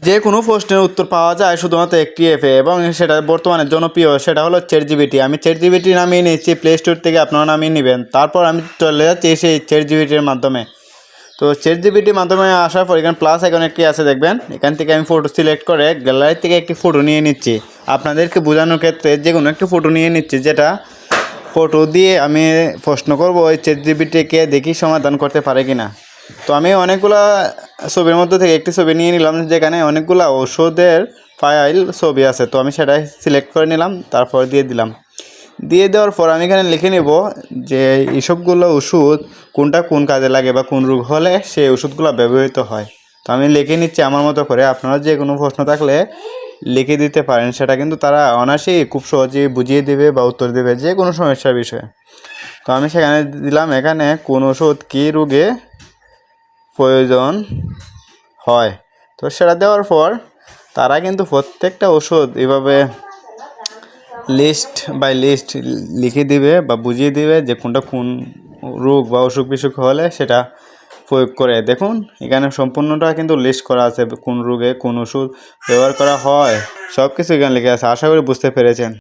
যে কোনো প্রশ্নের উত্তর পাওয়া যায় শুধুমাত্র একটি অ্যাপে এবং সেটা বর্তমানে জনপ্রিয়, সেটা হলো চ্যাটজিপিটি। আমি চ্যাটজিপিটি নামিয়ে নিচ্ছি প্লে স্টোর থেকে, আপনারা নামিয়ে নেবেন। তারপর আমি চলে যাচ্ছি সেই চ্যাটজিপিটির মাধ্যমে। তো চ্যাটজিপিটির মাধ্যমে আসার পর এখানে প্লাস আইকন একটি আছে দেখবেন, এখান থেকে আমি ফটো সিলেক্ট করে গ্যালারি থেকে একটি ফটো নিয়ে নিচ্ছি। আপনাদেরকে বোঝানোর ক্ষেত্রে যে কোনো একটি ফটো নিয়ে নিচ্ছি, যেটা ফটো দিয়ে আমি প্রশ্ন করব ওই চ্যাটজিপিটিকে, দেখি সমাধান করতে পারে কি না। তো আমি অনেকগুলা ছবির মধ্যে থেকে একটি ছবি নিয়ে নিলাম, যেখানে অনেকগুলা ওষুধের ফাইল ছবি আছে। তো আমি সেটাই সিলেক্ট করে নিলাম, তারপর দিয়ে দিলাম। দিয়ে দেওয়ার পর আমি এখানে লিখে নেব যে এইসবগুলো ওষুধ কোনটা কোন কাজে লাগে বা কোন রোগ হলে সেই ওষুধগুলো ব্যবহৃত হয়। তো আমি লিখে নিচ্ছি আমার মতো করে। আপনারা যে কোনো প্রশ্ন থাকলে লিখে দিতে পারেন, সেটা কিন্তু তারা অনায়াসেই খুব সহজেই বুঝিয়ে দেবে বা উত্তর দেবে যে কোনো সমস্যার বিষয়ে। তো আমি সেখানে দিলাম এখানে কোন ওষুধ কী রোগে প্রয়োজন হয়। তো সেটা দেওয়ার পর তারা কিন্তু প্রত্যেকটা ওষুধ এভাবে লিস্ট বাই লিস্ট লিখে দিবে বা বুঝিয়ে দিবে যে কোনটা কোন রোগ বা অসুখ বিসুখ হলে সেটা প্রয়োগ করে। দেখুন এখানে সম্পূর্ণটা কিন্তু লিস্ট করা আছে, কোন রোগে কোন ওষুধ ব্যবহার করা হয়, সব কিছু এখানে লিখে আছে। আশা করি বুঝতে পেরেছেন।